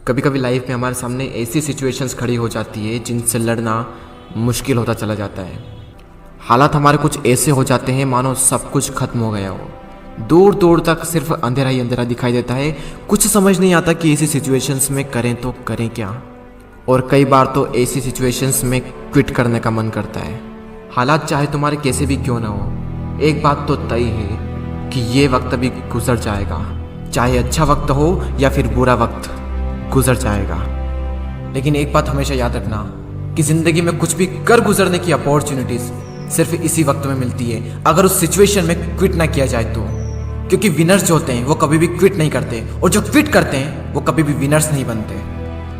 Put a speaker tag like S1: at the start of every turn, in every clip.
S1: कभी कभी लाइफ में हमारे सामने ऐसी सिचुएशंस खड़ी हो जाती है जिनसे लड़ना मुश्किल होता चला जाता है। हालात हमारे कुछ ऐसे हो जाते हैं मानो सब कुछ खत्म हो गया हो। दूर दूर तक सिर्फ अंधेरा ही अंधेरा दिखाई देता है। कुछ समझ नहीं आता कि ऐसी सिचुएशंस में करें तो करें क्या। और कई बार तो ऐसी सिचुएशंस में क्विट करने का मन करता है। हालात चाहे तुम्हारे कैसे भी क्यों ना हो, एक बात तो तय है कि ये वक्त अभी गुजर जाएगा। चाहे अच्छा वक्त हो या फिर बुरा वक्त, गुजर जाएगा। लेकिन एक बात हमेशा याद रखना कि जिंदगी में कुछ भी कर गुजरने की अपॉर्चुनिटीज सिर्फ इसी वक्त में मिलती है, अगर उस सिचुएशन में क्विट ना किया जाए तो। क्योंकि विनर्स जो होते हैं वो कभी भी क्विट नहीं करते, और जो क्विट करते हैं वो कभी भी विनर्स नहीं बनते।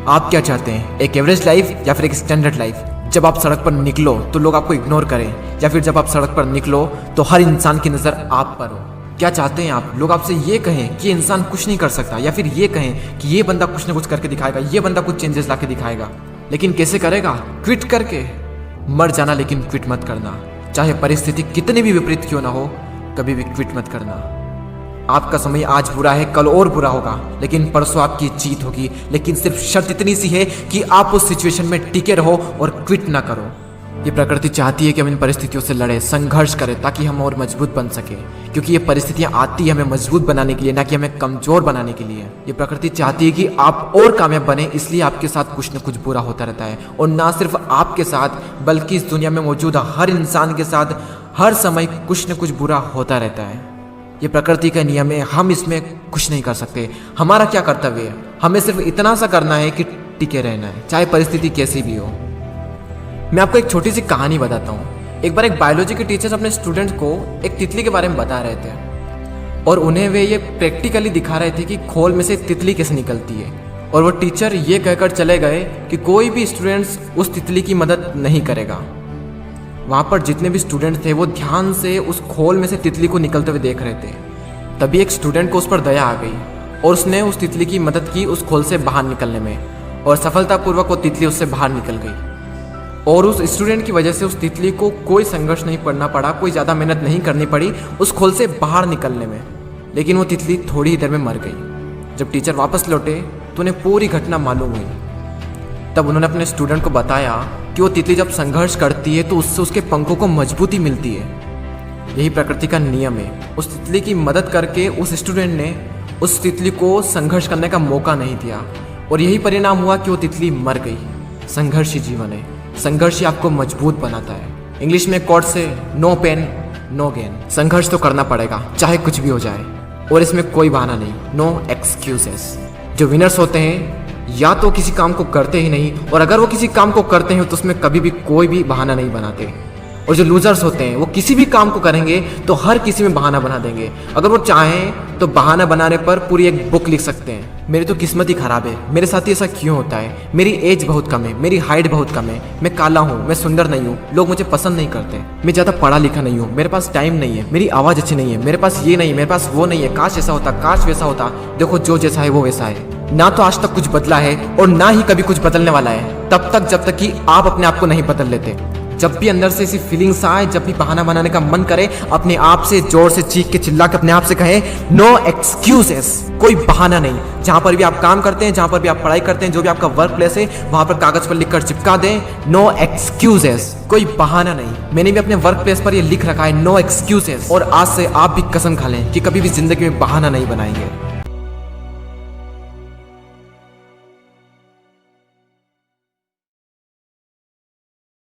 S1: आप क्या चाहते हैं, एक एवरेज लाइफ या फिर एक स्टैंडर्ड लाइफ? जब आप सड़क पर निकलो तो लोग आपको इग्नोर करें, या फिर जब आप सड़क पर निकलो तो हर इंसान की नज़र आप पर हो? क्या चाहते हैं आप? लोग आपसे ये कहें कि इंसान कुछ नहीं कर सकता, या फिर ये कहें कि ये बंदा कुछ ना कुछ करके दिखाएगा, ये बंदा कुछ चेंजेस ला के दिखाएगा। लेकिन कैसे करेगा? क्विट करके। मर जाना, लेकिन क्विट मत करना। चाहे परिस्थिति कितनी भी विपरीत क्यों ना हो, कभी भी क्विट मत करना। आपका समय आज बुरा है, कल और बुरा होगा, लेकिन परसों आपकी जीत होगी। लेकिन सिर्फ शर्त इतनी सी है कि आप उस सिचुएशन में टिके रहो और क्विट ना करो। ये प्रकृति चाहती है कि हम इन परिस्थितियों से लड़े, संघर्ष करें, ताकि हम और मजबूत बन सके। क्योंकि ये परिस्थितियां आती है हमें मजबूत बनाने के लिए, ना कि हमें कमजोर बनाने के लिए। ये प्रकृति चाहती है कि आप और कामयाब बने, इसलिए आपके साथ कुछ न कुछ बुरा होता रहता है। और ना सिर्फ आपके साथ, बल्कि इस दुनिया में मौजूद हर इंसान के साथ हर समय कुछ न कुछ बुरा होता रहता है। ये प्रकृति का नियम है, हम इसमें कुछ नहीं कर सकते। हमारा क्या कर्तव्य है? हमें सिर्फ इतना सा करना है कि टिके रहना है, चाहे परिस्थिति कैसी भी हो। मैं आपको एक छोटी सी कहानी बताता हूँ। एक बार एक बायोलॉजी के टीचर अपने स्टूडेंट्स को एक तितली के बारे में बता रहे थे, और उन्हें वे ये प्रैक्टिकली दिखा रहे थे कि खोल में से तितली कैसे निकलती है। और वो टीचर ये कहकर चले गए कि कोई भी स्टूडेंट्स उस तितली की मदद नहीं करेगा। वहाँ पर जितने भी स्टूडेंट थे वो ध्यान से उस खोल में से तितली को निकलते हुए देख रहे थे। तभी एक स्टूडेंट को उस पर दया आ गई और उसने उस तितली की मदद की उस खोल से बाहर निकलने में, और सफलतापूर्वक वो तितली उससे बाहर निकल गई। और उस स्टूडेंट की वजह से उस तितली को कोई संघर्ष नहीं करना पड़ा, कोई ज़्यादा मेहनत नहीं करनी पड़ी उस खोल से बाहर निकलने में। लेकिन वो तितली थोड़ी ही देर में मर गई। जब टीचर वापस लौटे तो उन्हें पूरी घटना मालूम हुई। तब उन्होंने अपने स्टूडेंट को बताया कि वो तितली जब संघर्ष करती है तो उससे उसके पंखों को मजबूती मिलती है। यही प्रकृति का नियम है। उस तितली की मदद करके उस स्टूडेंट ने उस तितली को संघर्ष करने का मौका नहीं दिया, और यही परिणाम हुआ कि वो तितली मर गई। संघर्ष ही जीवन है, संघर्ष ही आपको मजबूत बनाता है। इंग्लिश में कोट से नो पेन नो गेन। संघर्ष तो करना पड़ेगा चाहे कुछ भी हो जाए, और इसमें कोई बहाना नहीं, नो एक्सक्यूजेस। जो विनर्स होते हैं या तो किसी काम को करते ही नहीं, और अगर वो किसी काम को करते हैं तो उसमें कभी भी कोई भी बहाना नहीं बनाते। और जो लूजर्स होते हैं वो किसी भी काम को करेंगे तो हर किसी में बहाना बना देंगे। अगर वो चाहें तो बहाना बनाने पर पूरी एक बुक लिख सकते हैं। मेरी तो किस्मत ही खराब है, मेरे साथ ही ऐसा क्यों होता है, मेरी एज बहुत कम है, मेरी हाइट बहुत कम है, मैं काला हूँ, मैं सुंदर नहीं हूँ, लोग मुझे पसंद नहीं करते, मैं ज़्यादा पढ़ा लिखा नहीं हूँ, मेरे पास टाइम नहीं है, मेरी आवाज़ अच्छी नहीं है, मेरे पास ये नहीं है, मेरे पास वो नहीं है, काश ऐसा होता, काश वैसा होता। देखो जो जैसा है वो वैसा है। ना तो आज तक कुछ बदला है और ना ही कभी कुछ बदलने वाला है, तब तक जब तक कि आप अपने आप को नहीं बदल लेते। जब भी अंदर से ऐसी फीलिंग्स आए, जब भी बहाना बनाने का मन करे, अपने आप से जोर से चीख के चिल्ला के अपने आप से कहें नो एक्सक्यूजेस। कोई बहाना नहीं। जहां पर भी आप काम करते हैं, जहां पर भी आप पढ़ाई करते हैं, जो भी आपका वर्क प्लेस है, वहां पर कागज पर लिखकर चिपका दें नो एक्सक्यूजेस। कोई बहाना नहीं। मैंने भी अपने वर्क प्लेस पर ये लिख रखा है नो एक्सक्यूजेस, और आज से आप भी कसम खा लें कि कभी भी जिंदगी में बहाना नहीं बनाएंगे।